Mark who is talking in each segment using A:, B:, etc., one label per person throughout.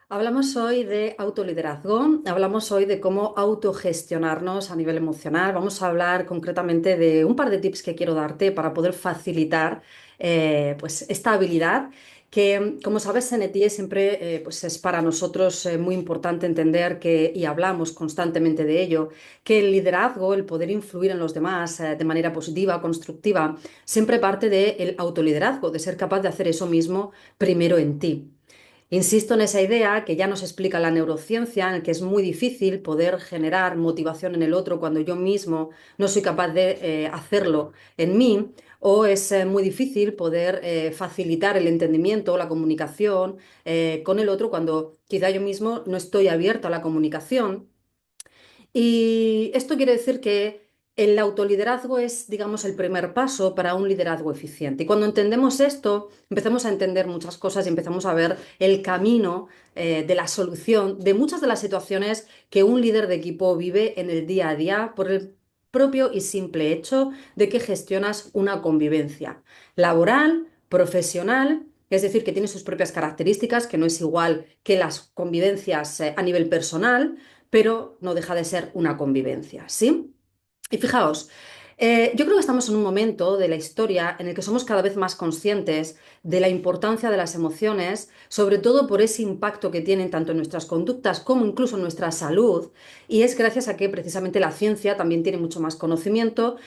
A: Hablamos hoy de autoliderazgo, hablamos hoy de cómo autogestionarnos a nivel emocional. Vamos a hablar concretamente de un par de tips que quiero darte para poder facilitar pues esta habilidad que, como sabes, en ETIE siempre pues es para nosotros muy importante entender que, y hablamos constantemente de ello, que el liderazgo, el poder influir en los demás de manera positiva, constructiva, siempre parte del autoliderazgo, de ser capaz de hacer eso mismo primero en ti. Insisto en esa idea que ya nos explica la neurociencia, en que es muy difícil poder generar motivación en el otro cuando yo mismo no soy capaz de hacerlo en mí, o es muy difícil poder facilitar el entendimiento o la comunicación con el otro cuando quizá yo mismo no estoy abierto a la comunicación. Y esto quiere decir que el autoliderazgo es, digamos, el primer paso para un liderazgo eficiente. Y cuando entendemos esto, empezamos a entender muchas cosas y empezamos a ver el camino de la solución de muchas de las situaciones que un líder de equipo vive en el día a día por el propio y simple hecho de que gestionas una convivencia laboral, profesional. Es decir, que tiene sus propias características, que no es igual que las convivencias a nivel personal, pero no deja de ser una convivencia, ¿sí? Y fijaos, yo creo que estamos en un momento de la historia en el que somos cada vez más conscientes de la importancia de las emociones, sobre todo por ese impacto que tienen tanto en nuestras conductas como incluso en nuestra salud, y es gracias a que precisamente la ciencia también tiene mucho más conocimiento,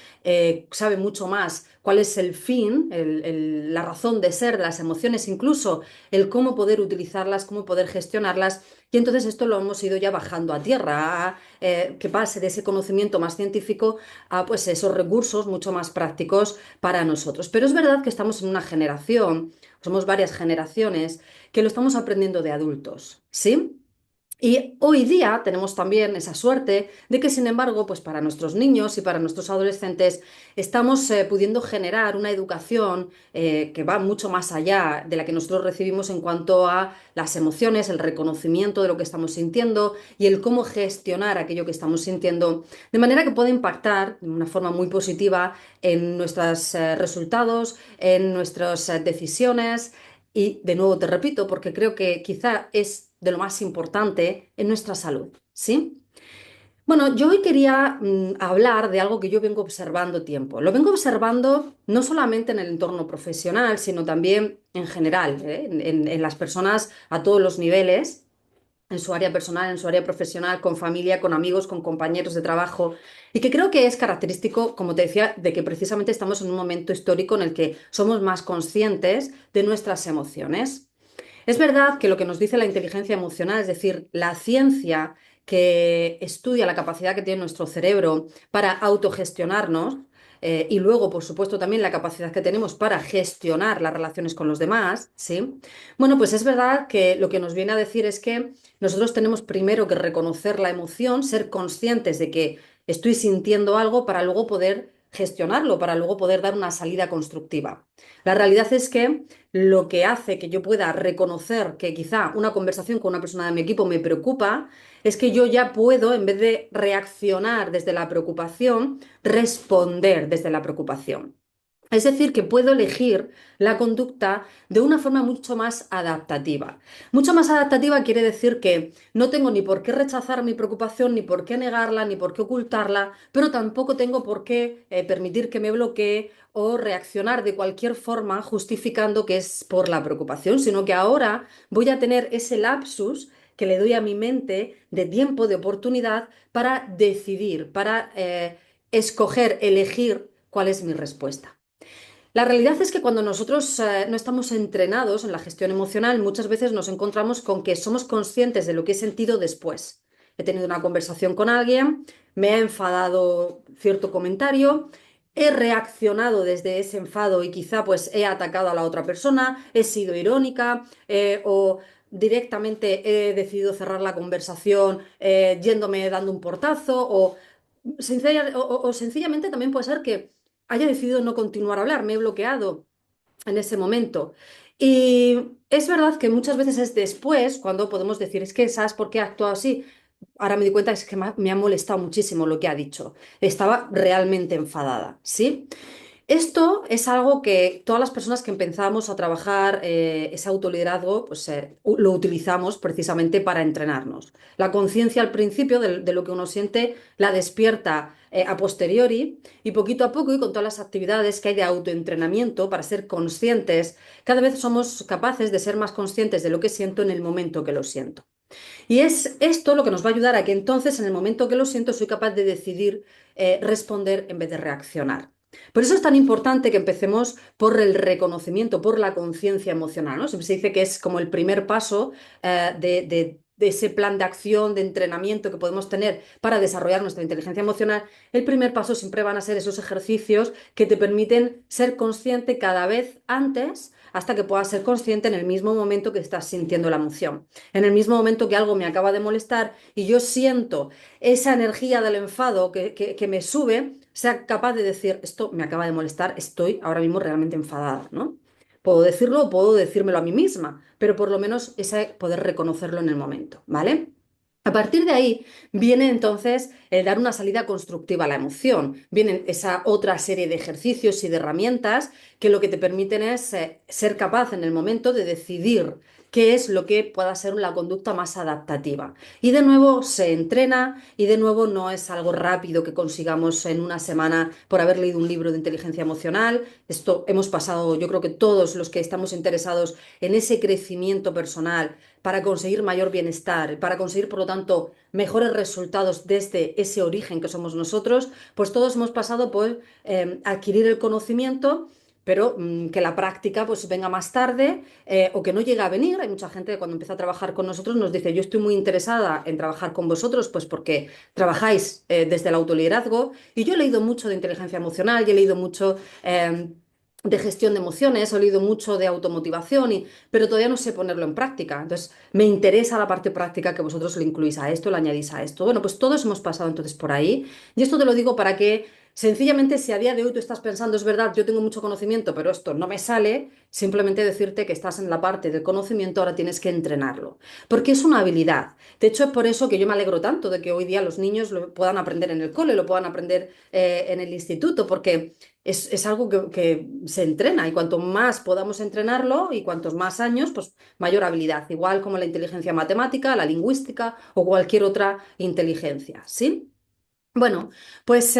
A: sabe mucho más cuál es el fin, la razón de ser de las emociones, incluso el cómo poder utilizarlas, cómo poder gestionarlas. Y entonces esto lo hemos ido ya bajando a tierra, a que pase de ese conocimiento más científico a pues esos recursos mucho más prácticos para nosotros. Pero es verdad que estamos en una generación, somos varias generaciones, que lo estamos aprendiendo de adultos, ¿sí? Y hoy día tenemos también esa suerte de que, sin embargo, pues para nuestros niños y para nuestros adolescentes estamos pudiendo generar una educación que va mucho más allá de la que nosotros recibimos en cuanto a las emociones, el reconocimiento de lo que estamos sintiendo y el cómo gestionar aquello que estamos sintiendo, de manera que puede impactar de una forma muy positiva en nuestros resultados, en nuestras decisiones. Y de nuevo te repito, porque creo que quizá es de lo más importante en nuestra salud, ¿sí? Bueno, yo hoy quería hablar de algo que yo vengo observando tiempo. Lo vengo observando no solamente en el entorno profesional, sino también en general, en las personas a todos los niveles, en su área personal, en su área profesional, con familia, con amigos, con compañeros de trabajo, y que creo que es característico, como te decía, de que precisamente estamos en un momento histórico en el que somos más conscientes de nuestras emociones. Es verdad que lo que nos dice la inteligencia emocional, es decir, la ciencia que estudia la capacidad que tiene nuestro cerebro para autogestionarnos, y luego, por supuesto, también la capacidad que tenemos para gestionar las relaciones con los demás, ¿sí? Bueno, pues es verdad que lo que nos viene a decir es que nosotros tenemos primero que reconocer la emoción, ser conscientes de que estoy sintiendo algo para luego poder gestionarlo, para luego poder dar una salida constructiva. La realidad es que lo que hace que yo pueda reconocer que quizá una conversación con una persona de mi equipo me preocupa es que yo ya puedo, en vez de reaccionar desde la preocupación, responder desde la preocupación. Es decir, que puedo elegir la conducta de una forma mucho más adaptativa. Mucho más adaptativa quiere decir que no tengo ni por qué rechazar mi preocupación, ni por qué negarla, ni por qué ocultarla, pero tampoco tengo por qué permitir que me bloquee o reaccionar de cualquier forma justificando que es por la preocupación, sino que ahora voy a tener ese lapsus que le doy a mi mente de tiempo, de oportunidad para decidir, para escoger, elegir cuál es mi respuesta. La realidad es que cuando nosotros no estamos entrenados en la gestión emocional, muchas veces nos encontramos con que somos conscientes de lo que he sentido después. He tenido una conversación con alguien, me ha enfadado cierto comentario, he reaccionado desde ese enfado y quizá pues he atacado a la otra persona, he sido irónica o directamente he decidido cerrar la conversación yéndome dando un portazo o sencillamente también puede ser que haya decidido no continuar a hablar, me he bloqueado en ese momento. Y es verdad que muchas veces es después cuando podemos decir, es que, ¿sabes por qué he actuado así? Ahora me di cuenta es que me ha molestado muchísimo lo que ha dicho. Estaba realmente enfadada, ¿sí? Esto es algo que todas las personas que empezamos a trabajar ese autoliderazgo, pues lo utilizamos precisamente para entrenarnos. La conciencia al principio de lo que uno siente la despierta a posteriori y poquito a poco y con todas las actividades que hay de autoentrenamiento para ser conscientes, cada vez somos capaces de ser más conscientes de lo que siento en el momento que lo siento. Y es esto lo que nos va a ayudar a que entonces, en el momento que lo siento, soy capaz de decidir responder en vez de reaccionar. Por eso es tan importante que empecemos por el reconocimiento, por la conciencia emocional, ¿no? Siempre se dice que es como el primer paso de ese plan de acción, de entrenamiento que podemos tener para desarrollar nuestra inteligencia emocional. El primer paso siempre van a ser esos ejercicios que te permiten ser consciente cada vez antes hasta que puedas ser consciente en el mismo momento que estás sintiendo la emoción. En el mismo momento que algo me acaba de molestar y yo siento esa energía del enfado que me sube, sea capaz de decir, esto me acaba de molestar, estoy ahora mismo realmente enfadada, ¿no? Puedo decirlo o puedo decírmelo a mí misma, pero por lo menos ese poder reconocerlo en el momento, ¿vale? A partir de ahí viene entonces el dar una salida constructiva a la emoción. Vienen esa otra serie de ejercicios y de herramientas que lo que te permiten es ser capaz en el momento de decidir qué es lo que pueda ser la conducta más adaptativa. Y de nuevo se entrena y de nuevo no es algo rápido que consigamos en una semana por haber leído un libro de inteligencia emocional. Esto hemos pasado, yo creo que todos los que estamos interesados en ese crecimiento personal para conseguir mayor bienestar, para conseguir, por lo tanto, mejores resultados desde ese origen que somos nosotros, pues todos hemos pasado por adquirir el conocimiento, pero que la práctica pues venga más tarde o que no llegue a venir. Hay mucha gente que cuando empieza a trabajar con nosotros nos dice, yo estoy muy interesada en trabajar con vosotros, pues porque trabajáis desde el autoliderazgo y yo he leído mucho de inteligencia emocional, y he leído mucho de gestión de emociones, he leído mucho de automotivación, pero todavía no sé ponerlo en práctica. Entonces, me interesa la parte práctica que vosotros le incluís a esto, le añadís a esto. Bueno, pues todos hemos pasado entonces por ahí. Y esto te lo digo para que sencillamente, si a día de hoy tú estás pensando, es verdad, yo tengo mucho conocimiento, pero esto no me sale, simplemente decirte que estás en la parte del conocimiento, ahora tienes que entrenarlo. Porque es una habilidad. De hecho, es por eso que yo me alegro tanto de que hoy día los niños lo puedan aprender en el cole, lo puedan aprender en el instituto, porque es algo que se entrena y cuanto más podamos entrenarlo y cuantos más años, pues mayor habilidad, igual como la inteligencia matemática, la lingüística o cualquier otra inteligencia, ¿sí? Bueno, pues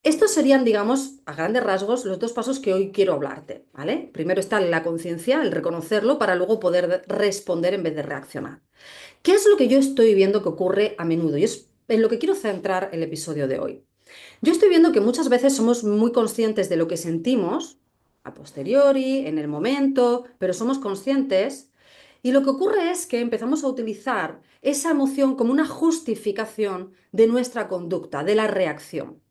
A: estos serían, digamos, a grandes rasgos, los dos pasos que hoy quiero hablarte, ¿vale? Primero está la conciencia, el reconocerlo, para luego poder responder en vez de reaccionar. ¿Qué es lo que yo estoy viendo que ocurre a menudo? Y es en lo que quiero centrar el episodio de hoy. Yo estoy viendo que muchas veces somos muy conscientes de lo que sentimos, a posteriori, en el momento, pero somos conscientes. Y lo que ocurre es que empezamos a utilizar esa emoción como una justificación de nuestra conducta, de la reacción.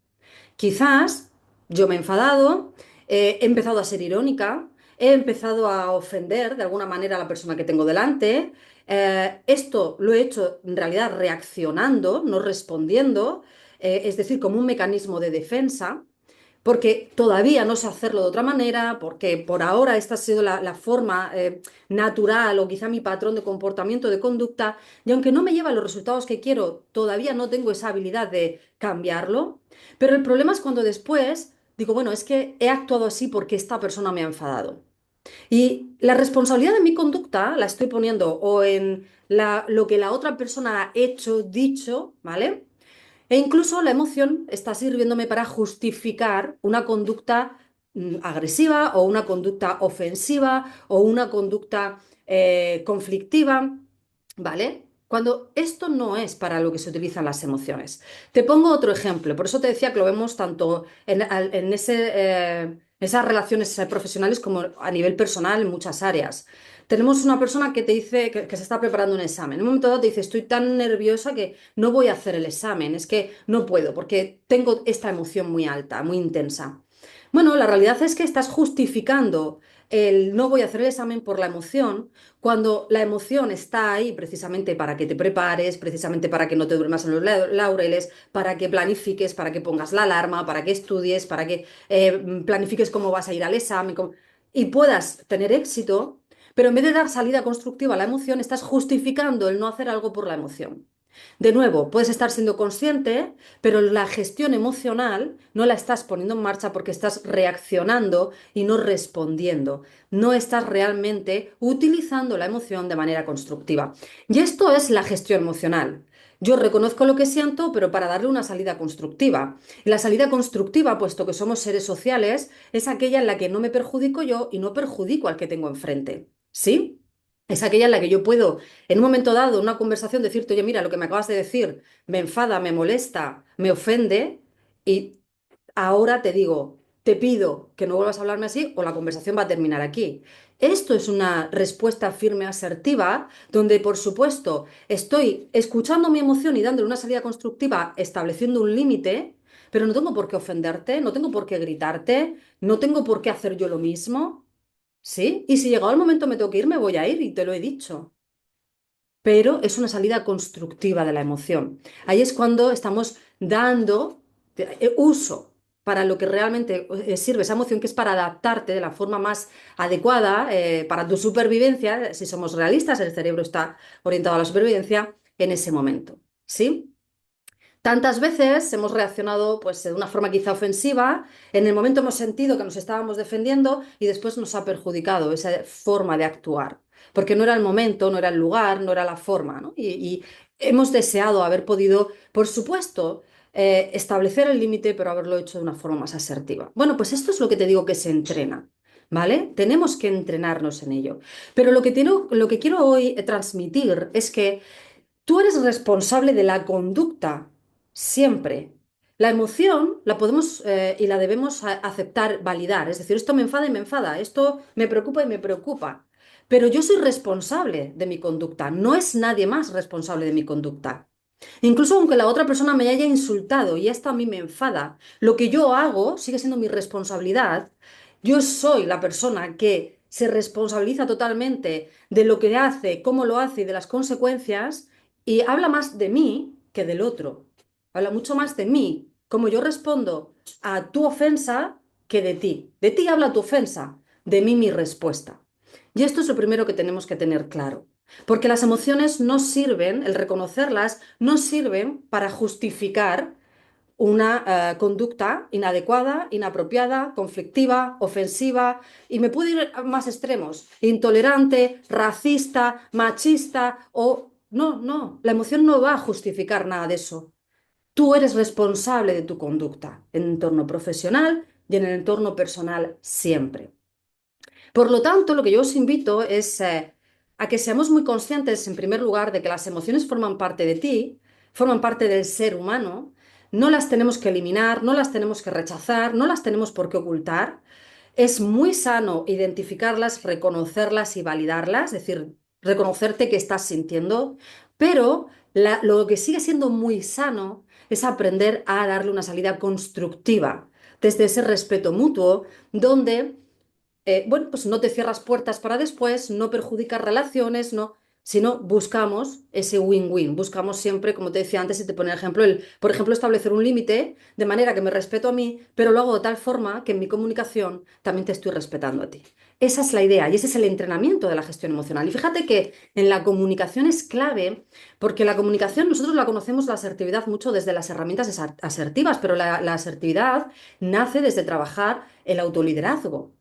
A: Quizás yo me he enfadado, he empezado a ser irónica, he empezado a ofender de alguna manera a la persona que tengo delante. Esto lo he hecho en realidad reaccionando, no respondiendo, es decir, como un mecanismo de defensa, porque todavía no sé hacerlo de otra manera, porque por ahora esta ha sido la forma natural o quizá mi patrón de comportamiento, de conducta, y aunque no me lleva a los resultados que quiero, todavía no tengo esa habilidad de cambiarlo. Pero el problema es cuando después digo, bueno, es que he actuado así porque esta persona me ha enfadado. Y la responsabilidad de mi conducta la estoy poniendo o en lo que la otra persona ha hecho, dicho, ¿vale? E incluso la emoción está sirviéndome para justificar una conducta agresiva o una conducta ofensiva o una conducta conflictiva, ¿vale? Cuando esto no es para lo que se utilizan las emociones. Te pongo otro ejemplo, por eso te decía que lo vemos tanto en esas relaciones profesionales como a nivel personal en muchas áreas. Tenemos una persona que te dice que se está preparando un examen. En un momento dado te dice, estoy tan nerviosa que no voy a hacer el examen, es que no puedo porque tengo esta emoción muy alta, muy intensa. Bueno, la realidad es que estás justificando el no voy a hacer el examen por la emoción, cuando la emoción está ahí precisamente para que te prepares, precisamente para que no te duermas en los laureles, para que planifiques, para que pongas la alarma, para que estudies, para que planifiques cómo vas a ir al examen y puedas tener éxito, pero en vez de dar salida constructiva a la emoción, estás justificando el no hacer algo por la emoción. De nuevo, puedes estar siendo consciente, pero la gestión emocional no la estás poniendo en marcha porque estás reaccionando y no respondiendo. No estás realmente utilizando la emoción de manera constructiva. Y esto es la gestión emocional. Yo reconozco lo que siento, pero para darle una salida constructiva. Y la salida constructiva, puesto que somos seres sociales, es aquella en la que no me perjudico yo y no perjudico al que tengo enfrente. ¿Sí? Es aquella en la que yo puedo en un momento dado, en una conversación, decirte, oye, mira, lo que me acabas de decir me enfada, me molesta, me ofende, y ahora te digo, te pido que no vuelvas a hablarme así o la conversación va a terminar aquí. Esto es una respuesta firme, asertiva, donde, por supuesto, estoy escuchando mi emoción y dándole una salida constructiva, estableciendo un límite, pero no tengo por qué ofenderte, no tengo por qué gritarte, no tengo por qué hacer yo lo mismo, ¿sí? Y si llegado el momento me tengo que ir, me voy a ir y te lo he dicho, pero es una salida constructiva de la emoción. Ahí es cuando estamos dando uso para lo que realmente sirve esa emoción, que es para adaptarte de la forma más adecuada para tu supervivencia. Si somos realistas, el cerebro está orientado a la supervivencia en ese momento, ¿sí? Tantas veces hemos reaccionado pues, de una forma quizá ofensiva, en el momento hemos sentido que nos estábamos defendiendo y después nos ha perjudicado esa forma de actuar, porque no era el momento, no era el lugar, no era la forma, ¿no? Y hemos deseado haber podido, por supuesto, establecer el límite, pero haberlo hecho de una forma más asertiva. Bueno, pues esto es lo que te digo que se entrena. ¿Vale? Tenemos que entrenarnos en ello. Pero lo que quiero hoy transmitir es que tú eres responsable de la conducta, siempre. La emoción la podemos y la debemos aceptar, validar. Es decir, esto me enfada y me enfada, esto me preocupa y me preocupa. Pero yo soy responsable de mi conducta, no es nadie más responsable de mi conducta. Incluso aunque la otra persona me haya insultado y esto a mí me enfada, lo que yo hago sigue siendo mi responsabilidad. Yo soy la persona que se responsabiliza totalmente de lo que hace, cómo lo hace y de las consecuencias, y habla más de mí que del otro. Habla mucho más de mí, cómo yo respondo a tu ofensa, que de ti. De ti habla tu ofensa, de mí mi respuesta. Y esto es lo primero que tenemos que tener claro. Porque las emociones no sirven, el reconocerlas, no sirven para justificar una conducta inadecuada, inapropiada, conflictiva, ofensiva, y me puedo ir a más extremos, intolerante, racista, machista o... No, no, la emoción no va a justificar nada de eso. Tú eres responsable de tu conducta en el entorno profesional y en el entorno personal siempre. Por lo tanto, lo que yo os invito es a que seamos muy conscientes, en primer lugar, de que las emociones forman parte de ti, forman parte del ser humano, no las tenemos que eliminar, no las tenemos que rechazar, no las tenemos por qué ocultar. Es muy sano identificarlas, reconocerlas y validarlas, es decir, reconocerte que estás sintiendo, pero lo que sigue siendo muy sano es aprender a darle una salida constructiva, desde ese respeto mutuo, donde bueno, pues no te cierras puertas para después, no perjudicas relaciones, no, sino buscamos ese win-win. Buscamos siempre, como te decía antes, y te pone el ejemplo, por ejemplo, establecer un límite de manera que me respeto a mí, pero lo hago de tal forma que en mi comunicación también te estoy respetando a ti. Esa es la idea y ese es el entrenamiento de la gestión emocional. Y fíjate que en la comunicación es clave, porque la comunicación nosotros la conocemos, la asertividad, mucho desde las herramientas asertivas, pero la asertividad nace desde trabajar el autoliderazgo.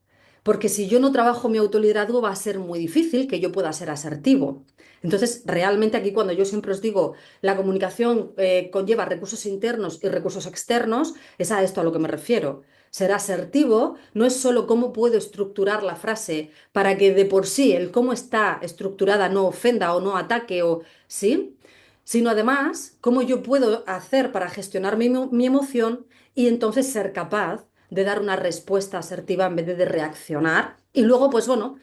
A: Porque si yo no trabajo mi autoliderazgo va a ser muy difícil que yo pueda ser asertivo. Entonces, realmente aquí cuando yo siempre os digo, la comunicación conlleva recursos internos y recursos externos, es a esto a lo que me refiero. Ser asertivo no es solo cómo puedo estructurar la frase para que de por sí el cómo está estructurada no ofenda o no ataque o sí, sino además cómo yo puedo hacer para gestionar mi emoción y entonces ser capaz de dar una respuesta asertiva en vez de reaccionar. Y luego, pues bueno,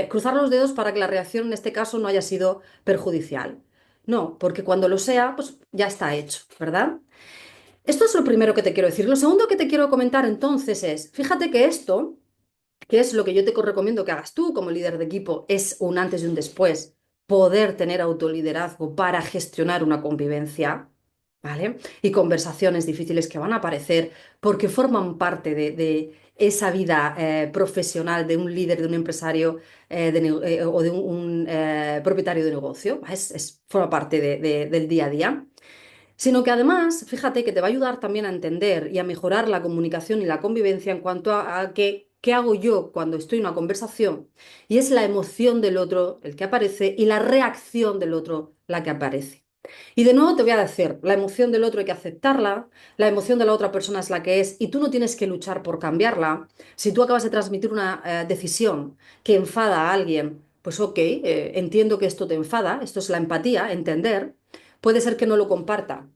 A: cruzar los dedos para que la reacción en este caso no haya sido perjudicial. No, porque cuando lo sea, pues ya está hecho, ¿verdad? Esto es lo primero que te quiero decir. Lo segundo que te quiero comentar entonces es, fíjate que esto, que es lo que yo te recomiendo que hagas tú como líder de equipo, es un antes y un después, poder tener autoliderazgo para gestionar una convivencia. ¿Vale? Y conversaciones difíciles que van a aparecer porque forman parte esa vida profesional de un líder, de un empresario o de un propietario de negocio. Forma parte del día a día. Sino que además, fíjate que te va a ayudar también a entender y a mejorar la comunicación y la convivencia en cuanto a qué hago yo cuando estoy en una conversación. Y es la emoción del otro el que aparece y la reacción del otro la que aparece. Y de nuevo te voy a decir, la emoción del otro hay que aceptarla, la emoción de la otra persona es la que es y tú no tienes que luchar por cambiarla. Si tú acabas de transmitir una decisión que enfada a alguien, pues ok, entiendo que esto te enfada, esto es la empatía, entender. Puede ser que no lo comparta,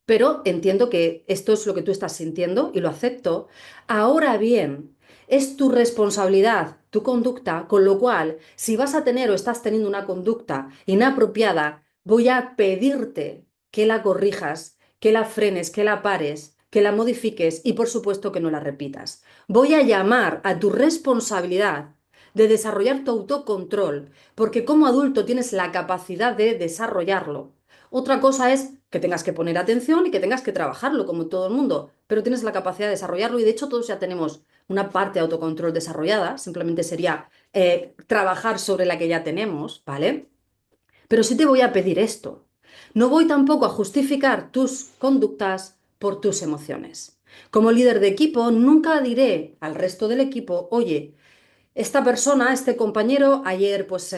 A: pero entiendo que esto es lo que tú estás sintiendo y lo acepto. Ahora bien, es tu responsabilidad, tu conducta, con lo cual, si vas a tener o estás teniendo una conducta inapropiada, voy a pedirte que la corrijas, que la frenes, que la pares, que la modifiques y por supuesto que no la repitas. Voy a llamar a tu responsabilidad de desarrollar tu autocontrol, porque como adulto tienes la capacidad de desarrollarlo. Otra cosa es que tengas que poner atención y que tengas que trabajarlo como todo el mundo, pero tienes la capacidad de desarrollarlo y de hecho todos ya tenemos una parte de autocontrol desarrollada, simplemente sería trabajar sobre la que ya tenemos, ¿vale? Pero sí te voy a pedir esto. No voy tampoco a justificar tus conductas por tus emociones. Como líder de equipo, nunca diré al resto del equipo, oye, esta persona, este compañero, ayer pues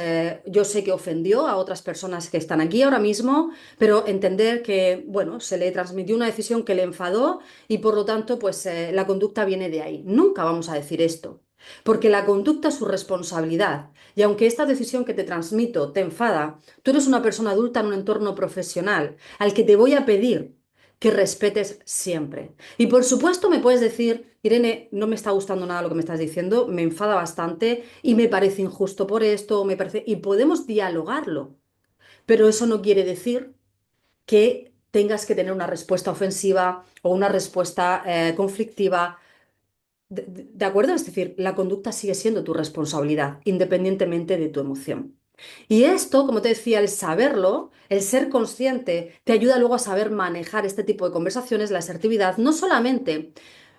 A: yo sé que ofendió a otras personas que están aquí ahora mismo, pero entender que, bueno, se le transmitió una decisión que le enfadó y por lo tanto pues la conducta viene de ahí. Nunca vamos a decir esto, porque la conducta es su responsabilidad y aunque esta decisión que te transmito te enfada, tú eres una persona adulta en un entorno profesional al que te voy a pedir que respetes siempre. Y por supuesto me puedes decir, Irene, no me está gustando nada lo que me estás diciendo, me enfada bastante y me parece injusto por esto, me parece... Y podemos dialogarlo, pero eso no quiere decir que tengas que tener una respuesta ofensiva o una respuesta conflictiva. ¿De acuerdo? Es decir, la conducta sigue siendo tu responsabilidad, independientemente de tu emoción. Y esto, como te decía, el saberlo, el ser consciente, te ayuda luego a saber manejar este tipo de conversaciones, la asertividad, no solamente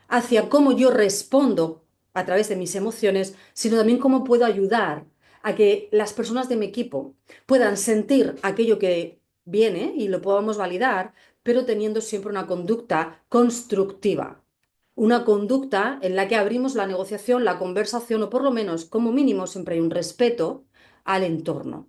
A: hacia cómo yo respondo a través de mis emociones, sino también cómo puedo ayudar a que las personas de mi equipo puedan sentir aquello que viene y lo podamos validar, pero teniendo siempre una conducta constructiva. Una conducta en la que abrimos la negociación, la conversación o por lo menos, como mínimo, siempre hay un respeto al entorno.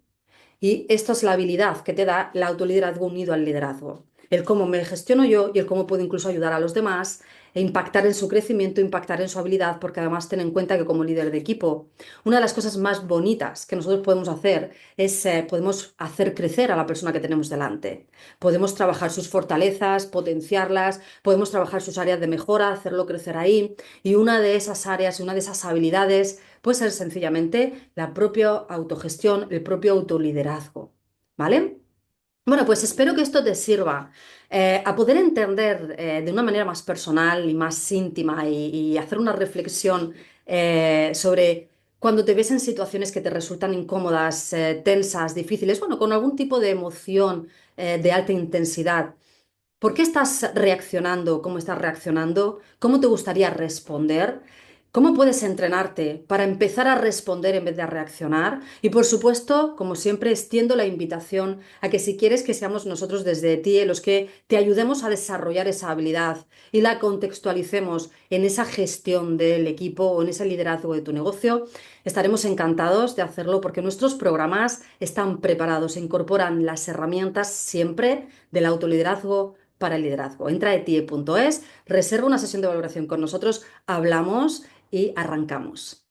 A: Y esto es la habilidad que te da el autoliderazgo unido al liderazgo. El cómo me gestiono yo y el cómo puedo incluso ayudar a los demás e impactar en su crecimiento, impactar en su habilidad, porque además ten en cuenta que como líder de equipo, una de las cosas más bonitas que nosotros podemos hacer es podemos hacer crecer a la persona que tenemos delante. Podemos trabajar sus fortalezas, potenciarlas, podemos trabajar sus áreas de mejora, hacerlo crecer ahí. Y una de esas áreas y una de esas habilidades puede ser sencillamente la propia autogestión, el propio autoliderazgo. ¿Vale? Bueno, pues espero que esto te sirva a poder entender de una manera más personal y más íntima y hacer una reflexión sobre cuando te ves en situaciones que te resultan incómodas, tensas, difíciles, bueno, con algún tipo de emoción de alta intensidad. ¿Por qué estás reaccionando? ¿Cómo estás reaccionando? ¿Cómo te gustaría responder? ¿Cómo puedes entrenarte para empezar a responder en vez de a reaccionar? Y por supuesto, como siempre, extiendo la invitación a que si quieres que seamos nosotros desde ti los que te ayudemos a desarrollar esa habilidad y la contextualicemos en esa gestión del equipo o en ese liderazgo de tu negocio, estaremos encantados de hacerlo porque nuestros programas están preparados e incorporan las herramientas siempre del autoliderazgo para el liderazgo. Entra a etie.es, reserva una sesión de valoración con nosotros, hablamos y arrancamos.